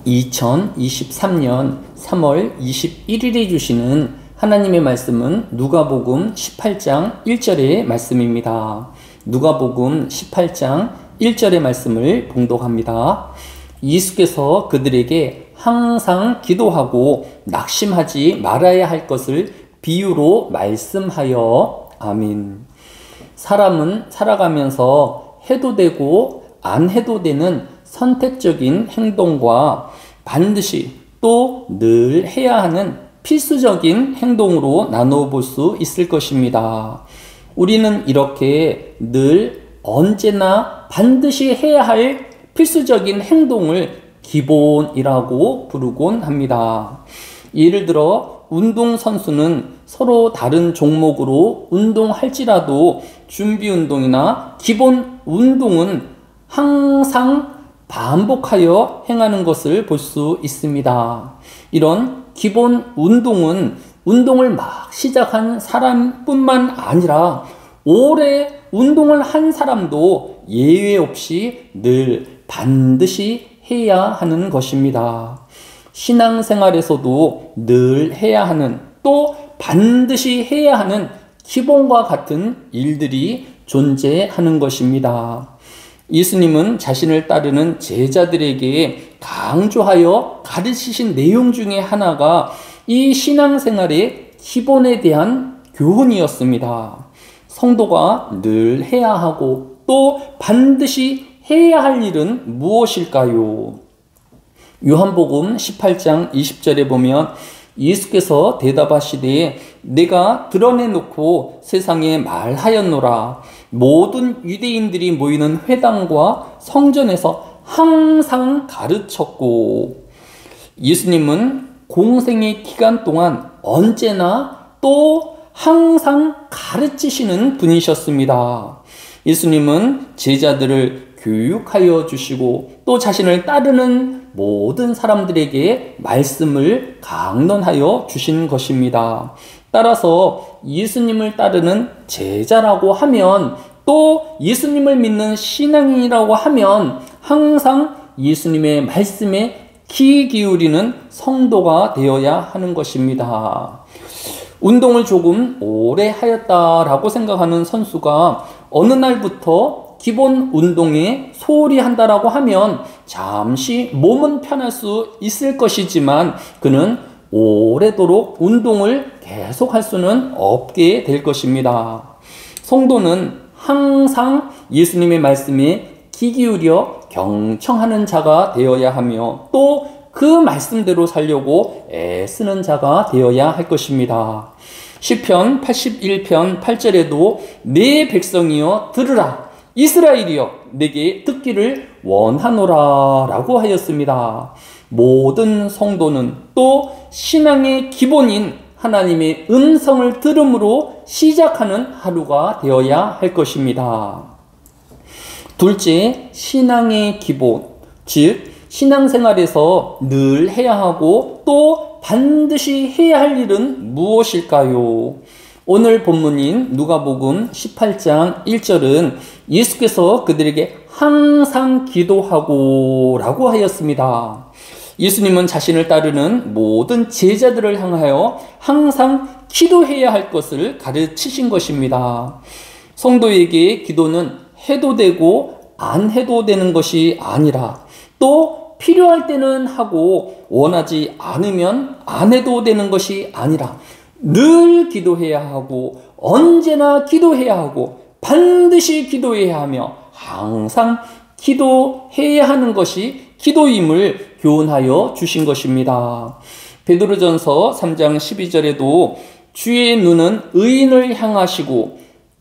2023년 3월 21일에 주시는 하나님의 말씀은 누가복음 18장 1절의 말씀입니다. 누가복음 18장 1절의 말씀을 봉독합니다. 예수께서 그들에게 항상 기도하고 낙심하지 말아야 할 것을 비유로 말씀하여 아멘. 사람은 살아가면서 해도 되고 안 해도 되는 선택적인 행동과 반드시 또 늘 해야 하는 필수적인 행동으로 나누어 볼 수 있을 것입니다. 우리는 이렇게 늘 언제나 반드시 해야 할 필수적인 행동을 기본이라고 부르곤 합니다. 예를 들어 운동선수는 서로 다른 종목으로 운동할지라도 준비운동이나 기본 운동은 항상 반복하여 행하는 것을 볼 수 있습니다. 이런 기본 운동은 운동을 막 시작한 사람뿐만 아니라 오래 운동을 한 사람도 예외 없이 늘 반드시 해야 하는 것입니다. 신앙생활에서도 늘 해야 하는 또 반드시 해야 하는 기본과 같은 일들이 존재하는 것입니다. 예수님은 자신을 따르는 제자들에게 강조하여 가르치신 내용 중에 하나가 이 신앙생활의 기본에 대한 교훈이었습니다. 성도가 늘 해야 하고 또 반드시 해야 할 일은 무엇일까요? 요한복음 18장 20절에 보면 예수께서 대답하시되 내가 드러내놓고 세상에 말하였노라. 모든 유대인들이 모이는 회당과 성전에서 항상 가르쳤고, 예수님은 공생의 기간 동안 언제나 또 항상 가르치시는 분이셨습니다. 예수님은 제자들을 교육하여 주시고 또 자신을 따르는 모든 사람들에게 말씀을 강론하여 주신 것입니다. 따라서 예수님을 따르는 제자라고 하면 또 예수님을 믿는 신앙인이라고 하면 항상 예수님의 말씀에 귀 기울이는 성도가 되어야 하는 것입니다. 운동을 조금 오래 하였다라고 생각하는 선수가 어느 날부터 기본 운동에 소홀히 한다라고 하면 잠시 몸은 편할 수 있을 것이지만 그는 오래도록 운동을 계속할 수는 없게 될 것입니다. 성도는 항상 예수님의 말씀에 귀 기울여 경청하는 자가 되어야 하며 또 그 말씀대로 살려고 애쓰는 자가 되어야 할 것입니다. 시편 81편 8절에도 내 백성이여 들으라, 이스라엘이여 내게 듣기를 원하노라 라고 하였습니다. 모든 성도는 또 신앙의 기본인 하나님의 음성을 들음으로 시작하는 하루가 되어야 할 것입니다. 둘째, 신앙의 기본, 즉 신앙생활에서 늘 해야 하고 또 반드시 해야 할 일은 무엇일까요? 오늘 본문인 누가복음 18장 1절은 예수께서 그들에게 항상 기도하고 라고 하였습니다. 예수님은 자신을 따르는 모든 제자들을 향하여 항상 기도해야 할 것을 가르치신 것입니다. 성도에게 기도는 해도 되고 안 해도 되는 것이 아니라 또 필요할 때는 하고 원하지 않으면 안 해도 되는 것이 아니라 늘 기도해야 하고 언제나 기도해야 하고 반드시 기도해야 하며 항상 기도해야 하는 것이 기도임을 교훈하여 주신 것입니다. 베드로전서 3장 12절에도 주의 눈은 의인을 향하시고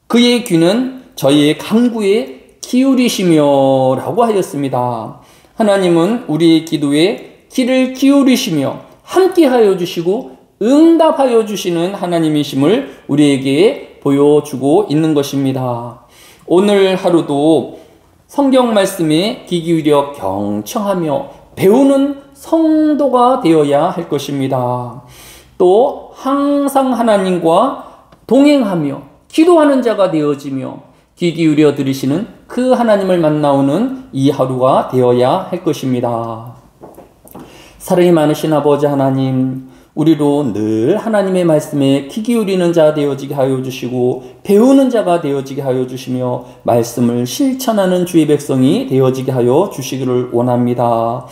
그의 귀는 저희의 간구에 기울이시며 라고 하였습니다. 하나님은 우리의 기도에 귀를 기울이시며 함께하여 주시고 응답하여 주시는 하나님이심을 우리에게 보여주고 있는 것입니다. 오늘 하루도 성경 말씀에 귀 기울여 경청하며 배우는 성도가 되어야 할 것입니다. 또 항상 하나님과 동행하며 기도하는 자가 되어지며 귀 기울여 들으시는 그 하나님을 만나오는 이 하루가 되어야 할 것입니다. 사랑이 많으신 아버지 하나님, 우리로 늘 하나님의 말씀에 귀 기울이는 자 되어지게 하여 주시고 배우는 자가 되어지게 하여 주시며 말씀을 실천하는 주의 백성이 되어지게 하여 주시기를 원합니다.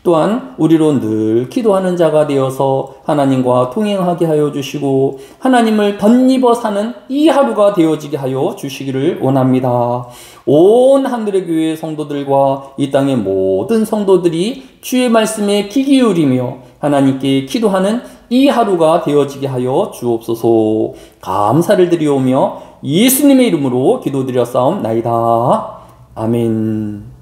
또한 우리로 늘 기도하는 자가 되어서 하나님과 동행하게 하여 주시고 하나님을 덧입어 사는 이 하루가 되어지게 하여 주시기를 원합니다. 온 하늘의 교회 성도들과 이 땅의 모든 성도들이 주의 말씀에 귀 기울이며 하나님께 기도하는 이 하루가 되어지게 하여 주옵소서. 감사를 드리오며 예수님의 이름으로 기도드려 싸움나이다. 아멘.